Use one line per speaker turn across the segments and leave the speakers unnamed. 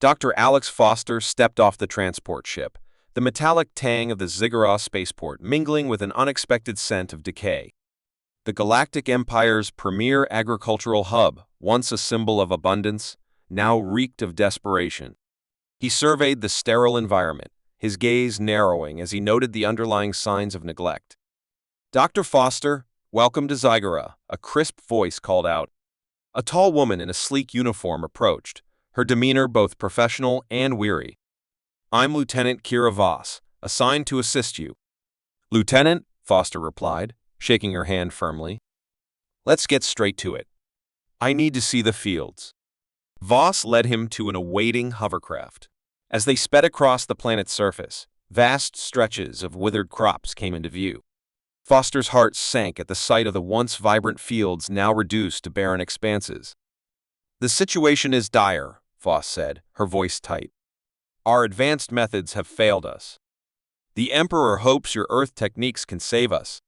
Dr. Alex Foster stepped off the transport ship, the metallic tang of the Zyer spaceport mingling with an unexpected scent of decay. The Galactic Empire's premier agricultural hub, once a symbol of abundance, now reeked of desperation. He surveyed the sterile environment, his gaze narrowing as he noted the underlying signs of neglect. "Dr. Foster, welcome to Zyer," a crisp voice called out. A tall woman in a sleek uniform approached, her demeanor both professional and weary. "I'm Lieutenant Kira Voss, assigned to assist you." "Lieutenant," Foster replied, shaking her hand firmly. "Let's get straight to it. I need to see the fields." Voss led him to an awaiting hovercraft. As they sped across the planet's surface, vast stretches of withered crops came into view. Foster's heart sank at the sight of the once vibrant fields now reduced to barren expanses. "The situation is dire," Voss said, her voice tight. "Our advanced methods have failed us. The Emperor hopes your Earth techniques can save us."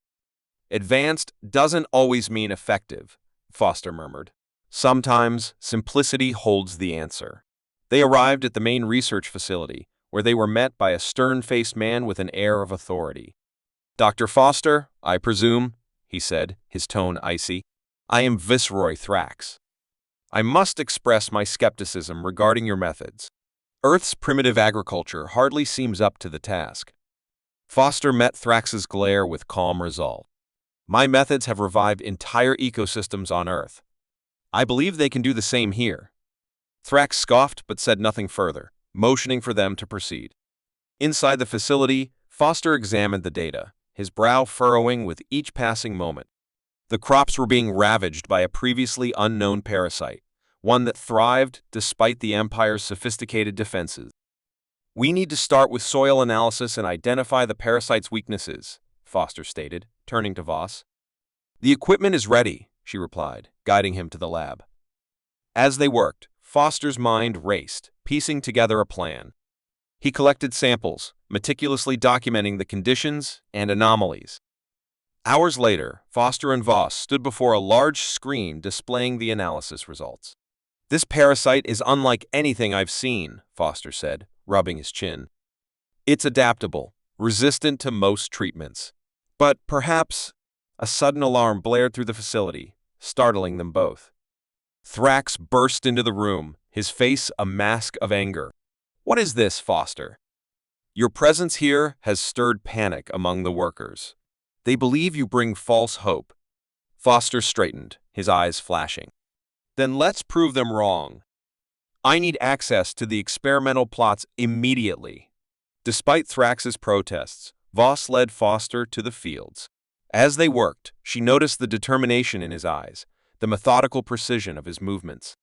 "Advanced doesn't always mean effective," Foster murmured. "Sometimes simplicity holds the answer." They arrived at the main research facility, where they were met by a stern-faced man with an air of authority. "Dr. Foster, I presume," he said, his tone icy. "I am Viceroy Thrax. I must express my skepticism regarding your methods. Earth's primitive agriculture hardly seems up to the task." Foster met Thrax's glare with calm resolve. "My methods have revived entire ecosystems on Earth. I believe they can do the same here." Thrax scoffed but said nothing further, motioning for them to proceed. Inside the facility, Foster examined the data, his brow furrowing with each passing moment. The crops were being ravaged by a previously unknown parasite, one that thrived despite the Empire's sophisticated defenses. "We need to start with soil analysis and identify the parasite's weaknesses," Foster stated, turning to Voss. "The equipment is ready," she replied, guiding him to the lab. As they worked, Foster's mind raced, piecing together a plan. He collected samples, meticulously documenting the conditions and anomalies. Hours later, Foster and Voss stood before a large screen displaying the analysis results. "This parasite is unlike anything I've seen," Foster said, rubbing his chin. "It's adaptable, resistant to most treatments. But perhaps—" A sudden alarm blared through the facility, startling them both. Thrax burst into the room, his face a mask of anger. "What is this, Foster? Your presence here has stirred panic among the workers. They believe you bring false hope." Foster straightened, his eyes flashing. "Then let's prove them wrong. I need access to the experimental plots immediately." Despite Thrax's protests, Voss led Foster to the fields. As they worked, she noticed the determination in his eyes, the methodical precision of his movements.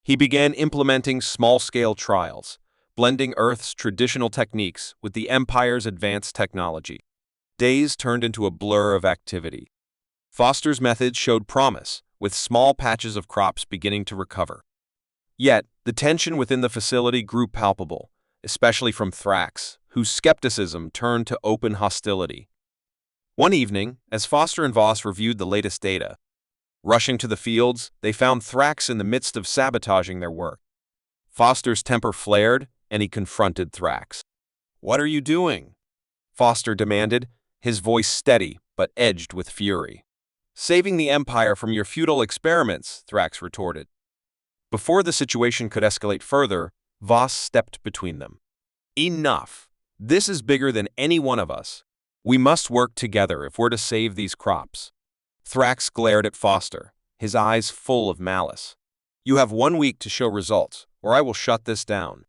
He began implementing small-scale trials, blending Earth's traditional techniques with the Empire's advanced technology. Days turned into a blur of activity. Foster's methods showed promise, with small patches of crops beginning to recover. Yet, the tension within the facility grew palpable, especially from Thrax, whose skepticism turned to open hostility. One evening, as Foster and Voss reviewed the latest data, rushing to the fields, they found Thrax in the midst of sabotaging their work. Foster's temper flared, and he confronted Thrax. "What are you doing?" Foster demanded, his voice steady but edged with fury. "Saving the Empire from your futile experiments," Thrax retorted. Before the situation could escalate further, Voss stepped between them. "Enough! This is bigger than any one of us. We must work together if we're to save these crops." Thrax glared at Foster, his eyes full of malice. "You have 1 week to show results, or I will shut this down."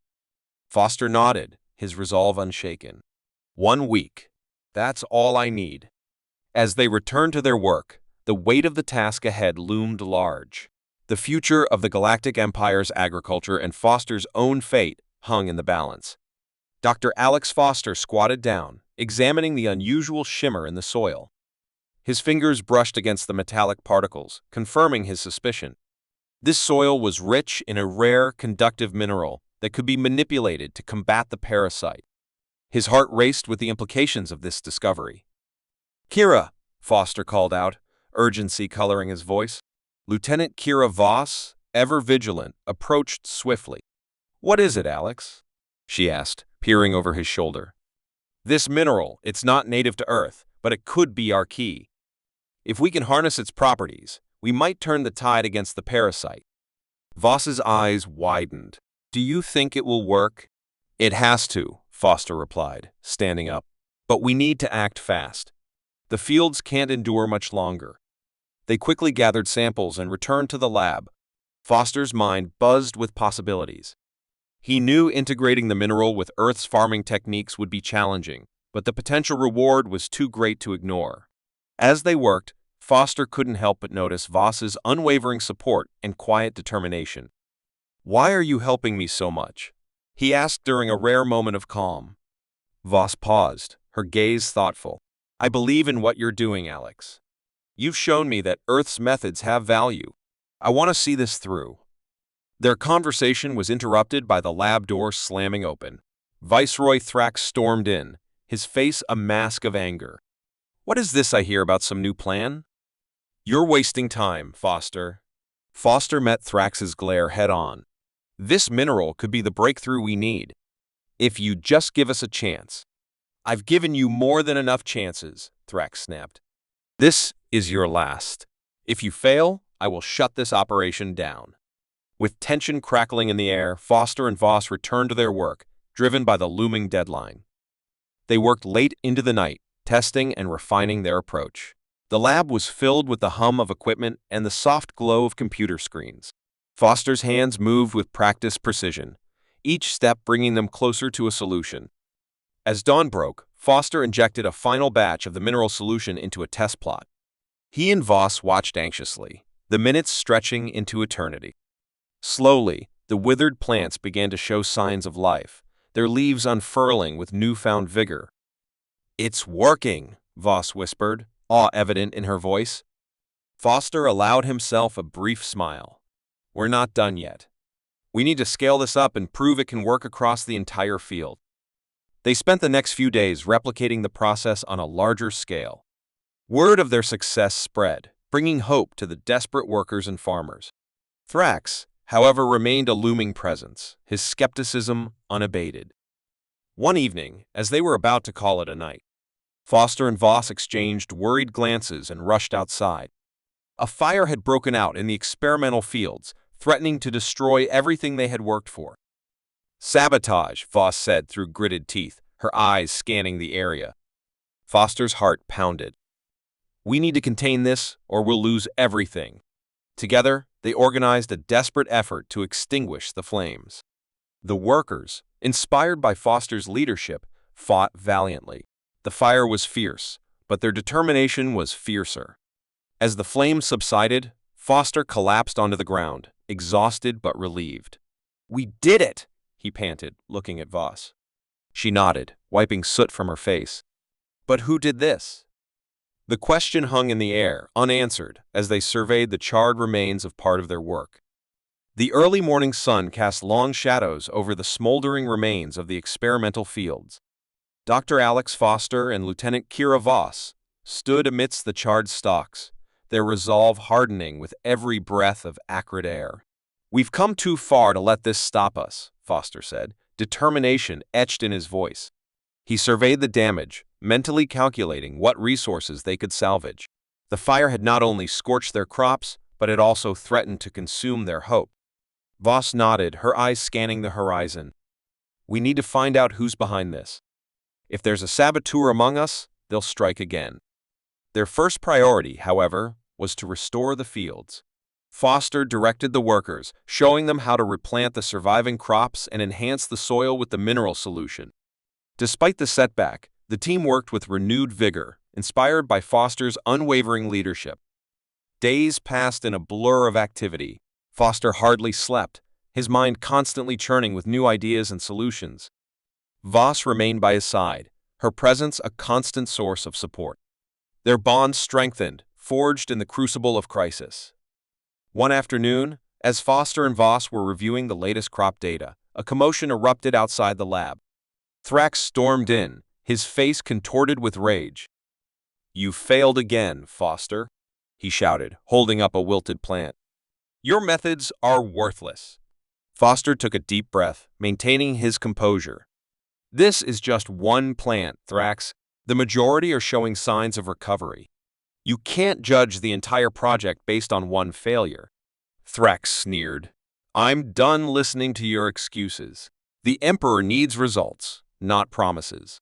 Foster nodded, his resolve unshaken. 1 week. That's all I need." As they returned to their work, the weight of the task ahead loomed large. The future of the Galactic Empire's agriculture and Foster's own fate hung in the balance. Dr. Alex Foster squatted down, examining the unusual shimmer in the soil. His fingers brushed against the metallic particles, confirming his suspicion. This soil was rich in a rare, conductive mineral that could be manipulated to combat the parasite. His heart raced with the implications of this discovery. "Kira," Foster called out, urgency coloring his voice. Lieutenant Kira Voss, ever vigilant, approached swiftly. "What is it, Alex?" she asked, peering over his shoulder. "This mineral, it's not native to Earth, but it could be our key. If we can harness its properties, we might turn the tide against the parasite." Voss's eyes widened. "Do you think it will work?" "It has to," Foster replied, standing up. "But we need to act fast. The fields can't endure much longer." They quickly gathered samples and returned to the lab. Foster's mind buzzed with possibilities. He knew integrating the mineral with Earth's farming techniques would be challenging, but the potential reward was too great to ignore. As they worked, Foster couldn't help but notice Voss's unwavering support and quiet determination. "Why are you helping me so much?" he asked during a rare moment of calm. Voss paused, her gaze thoughtful. "I believe in what you're doing, Alex. You've shown me that Earth's methods have value. I want to see this through." Their conversation was interrupted by the lab door slamming open. Viceroy Thrax stormed in, his face a mask of anger. "What is this I hear about some new plan?" "You're wasting time, Foster." Foster met Thrax's glare head-on. "This mineral could be the breakthrough we need. If you just give us a chance." "I've given you more than enough chances," Thrax snapped. "This is your last. If you fail, I will shut this operation down." With tension crackling in the air, Foster and Voss returned to their work, driven by the looming deadline. They worked late into the night, testing and refining their approach. The lab was filled with the hum of equipment and the soft glow of computer screens. Foster's hands moved with practiced precision, each step bringing them closer to a solution. As dawn broke, Foster injected a final batch of the mineral solution into a test plot. He and Voss watched anxiously, the minutes stretching into eternity. Slowly, the withered plants began to show signs of life, their leaves unfurling with newfound vigor. "It's working," Voss whispered, awe evident in her voice. Foster allowed himself a brief smile. "We're not done yet. We need to scale this up and prove it can work across the entire field." They spent the next few days replicating the process on a larger scale. Word of their success spread, bringing hope to the desperate workers and farmers. Thrax, however, remained a looming presence, his skepticism unabated. One evening, as they were about to call it a night, Foster and Voss exchanged worried glances and rushed outside. A fire had broken out in the experimental fields, threatening to destroy everything they had worked for. "Sabotage," Voss said through gritted teeth, her eyes scanning the area. Foster's heart pounded. "We need to contain this, or we'll lose everything." Together, they organized a desperate effort to extinguish the flames. The workers, inspired by Foster's leadership, fought valiantly. The fire was fierce, but their determination was fiercer. As the flames subsided, Foster collapsed onto the ground, exhausted but relieved. "We did it!" he panted, looking at Voss. She nodded, wiping soot from her face. "But who did this?" The question hung in the air, unanswered, as they surveyed the charred remains of part of their work. The early morning sun cast long shadows over the smoldering remains of the experimental fields. Dr. Alex Foster and Lieutenant Kira Voss stood amidst the charred stalks, their resolve hardening with every breath of acrid air. "We've come too far to let this stop us," Foster said, determination etched in his voice. He surveyed the damage, mentally calculating what resources they could salvage. The fire had not only scorched their crops, but it also threatened to consume their hope. Voss nodded, her eyes scanning the horizon. "We need to find out who's behind this. If there's a saboteur among us, they'll strike again." Their first priority, however, was to restore the fields. Foster directed the workers, showing them how to replant the surviving crops and enhance the soil with the mineral solution. Despite the setback, the team worked with renewed vigor, inspired by Foster's unwavering leadership. Days passed in a blur of activity. Foster hardly slept, his mind constantly churning with new ideas and solutions. Voss remained by his side, her presence a constant source of support. Their bond strengthened, forged in the crucible of crisis. One afternoon, as Foster and Voss were reviewing the latest crop data, a commotion erupted outside the lab. Thrax stormed in, his face contorted with rage. "You failed again, Foster," he shouted, holding up a wilted plant. "Your methods are worthless." Foster took a deep breath, maintaining his composure. This is just one plant, Thrax. The majority are showing signs of recovery. You can't judge the entire project based on one failure. Thrax sneered. I'm done listening to your excuses. The Emperor needs results, not promises.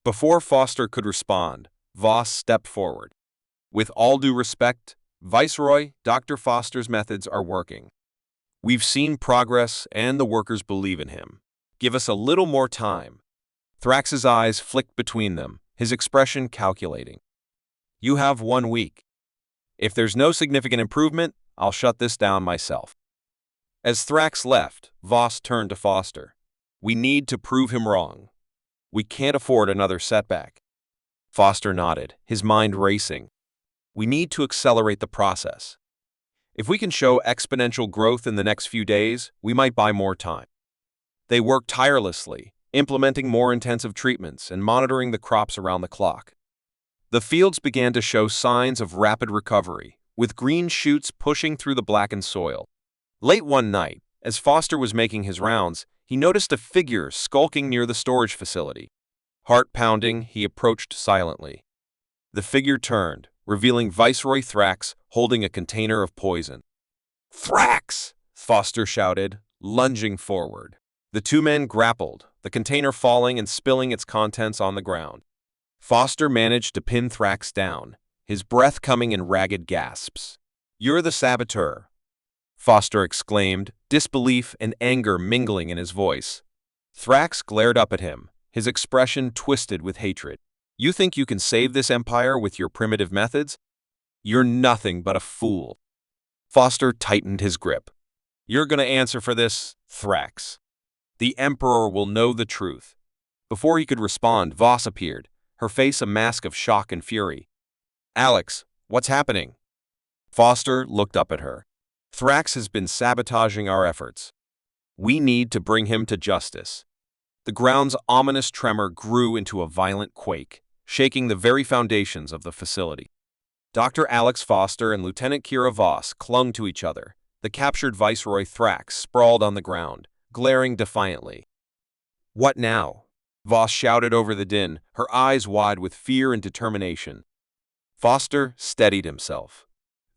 Before Foster could respond, Voss stepped forward. With all due respect, Viceroy, Dr. Foster's methods are working. We've seen progress, and the workers believe in him. Give us a little more time. Thrax's eyes flicked between them, his expression calculating. You have 1 week. If there's no significant improvement, I'll shut this down myself. As Thrax left, Voss turned to Foster. We need to prove him wrong. We can't afford another setback. Foster nodded, his mind racing. We need to accelerate the process. If we can show exponential growth in the next few days, we might buy more time. They worked tirelessly, implementing more intensive treatments and monitoring the crops around the clock. The fields began to show signs of rapid recovery, with green shoots pushing through the blackened soil. Late one night, as Foster was making his rounds, he noticed a figure skulking near the storage facility. Heart pounding, he approached silently. The figure turned, revealing Viceroy Thrax holding a container of poison. Thrax! Foster shouted, lunging forward. The two men grappled, the container falling and spilling its contents on the ground. Foster managed to pin Thrax down, his breath coming in ragged gasps. You're the Saboteur, Foster exclaimed, disbelief and anger mingling in his voice. Thrax glared up at him, his expression twisted with hatred. You think you can save this empire with your primitive methods? You're nothing but a fool. Foster tightened his grip. You're going to answer for this, Thrax. The Emperor will know the truth. Before he could respond, Voss appeared, her face a mask of shock and fury. Alex, what's happening? Foster looked up at her. Thrax has been sabotaging our efforts. We need to bring him to justice. The ground's ominous tremor grew into a violent quake, shaking the very foundations of the facility. Dr. Alex Foster and Lieutenant Kira Voss clung to each other. The captured Viceroy Thrax sprawled on the ground, glaring defiantly. What now? Voss shouted over the din, her eyes wide with fear and determination. Foster steadied himself.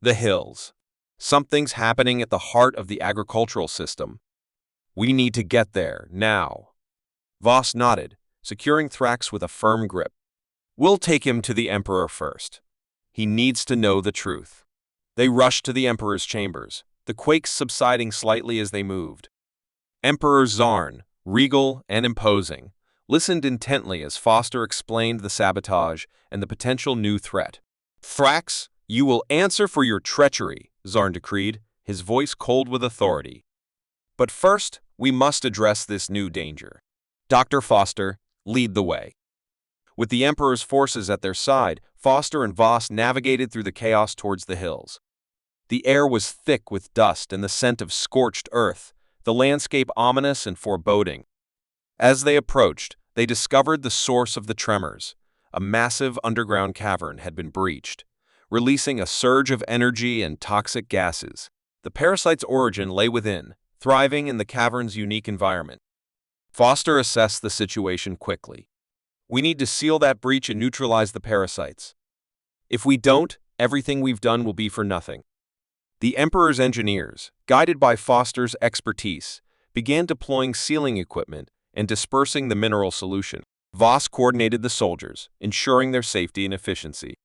The hills. Something's happening at the heart of the agricultural system. We need to get there, now. Voss nodded, securing Thrax with a firm grip. We'll take him to the Emperor first. He needs to know the truth. They rushed to the Emperor's chambers, the quakes subsiding slightly as they moved. Emperor Zarn, regal and imposing, listened intently as Foster explained the sabotage and the potential new threat. Thrax, you will answer for your treachery, Zarn decreed, his voice cold with authority. But first, we must address this new danger. Dr. Foster, lead the way. With the Emperor's forces at their side, Foster and Voss navigated through the chaos towards the hills. The air was thick with dust and the scent of scorched earth, the landscape ominous and foreboding. As they approached, they discovered the source of the tremors. A massive underground cavern had been breached, releasing a surge of energy and toxic gases. The parasite's origin lay within, thriving in the cavern's unique environment. Foster assessed the situation quickly. We need to seal that breach and neutralize the parasites. If we don't, everything we've done will be for nothing. The Emperor's engineers, guided by Foster's expertise, began deploying sealing equipment and dispersing the mineral solution. Voss coordinated the soldiers, ensuring their safety and efficiency.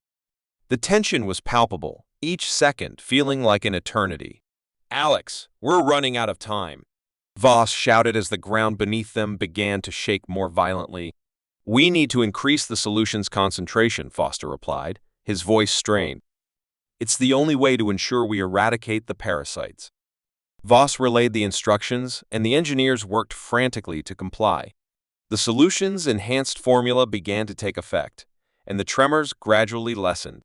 The tension was palpable, each second feeling like an eternity. Alex, we're running out of time, Voss shouted as the ground beneath them began to shake more violently. We need to increase the solution's concentration, Foster replied, his voice strained. It's the only way to ensure we eradicate the parasites. Voss relayed the instructions, and the engineers worked frantically to comply. The solution's enhanced formula began to take effect, and the tremors gradually lessened.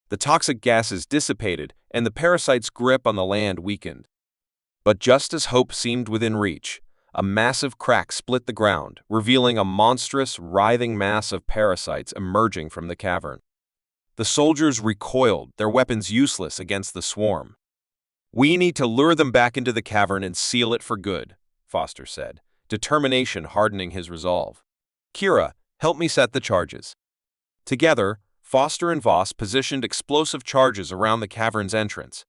The toxic gases dissipated, and the parasite's grip on the land weakened. But just as hope seemed within reach, a massive crack split the ground, revealing a monstrous, writhing mass of parasites emerging from the cavern. The soldiers recoiled, their weapons useless against the swarm. We need to lure them back into the cavern and seal it for good, Foster said, determination hardening his resolve. Kira, help me set the charges. Together, Foster and Voss positioned explosive charges around the cavern's entrance.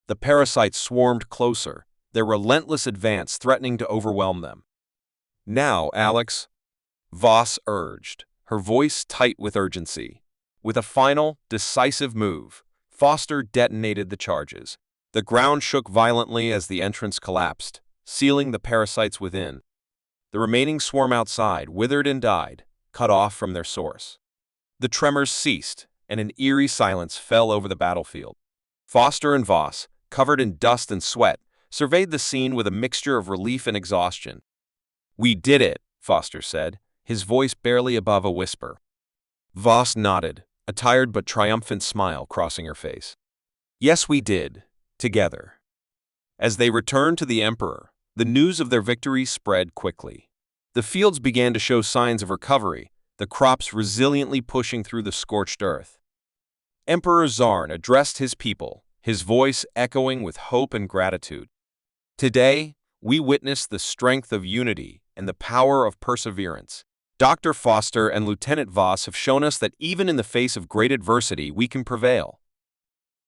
The parasites swarmed closer, their relentless advance threatening to overwhelm them. Now, Alex, Voss urged, her voice tight with urgency. With a final, decisive move, Foster detonated the charges. The ground shook violently as the entrance collapsed, sealing the parasites within. The remaining swarm outside withered and died, cut off from their source. The tremors ceased, and an eerie silence fell over the battlefield. Foster and Voss, covered in dust and sweat, surveyed the scene with a mixture of relief and exhaustion. "We did it," Foster said, his voice barely above a whisper. Voss nodded, a tired but triumphant smile crossing her face. "Yes, we did. Together." As they returned to the Emperor, the news of their victory spread quickly. The fields began to show signs of recovery, the crops resiliently pushing through the scorched earth. Emperor Zarn addressed his people, his voice echoing with hope and gratitude. "Today, we witness the strength of unity and the power of perseverance. Dr. Foster and Lieutenant Voss have shown us that even in the face of great adversity, we can prevail.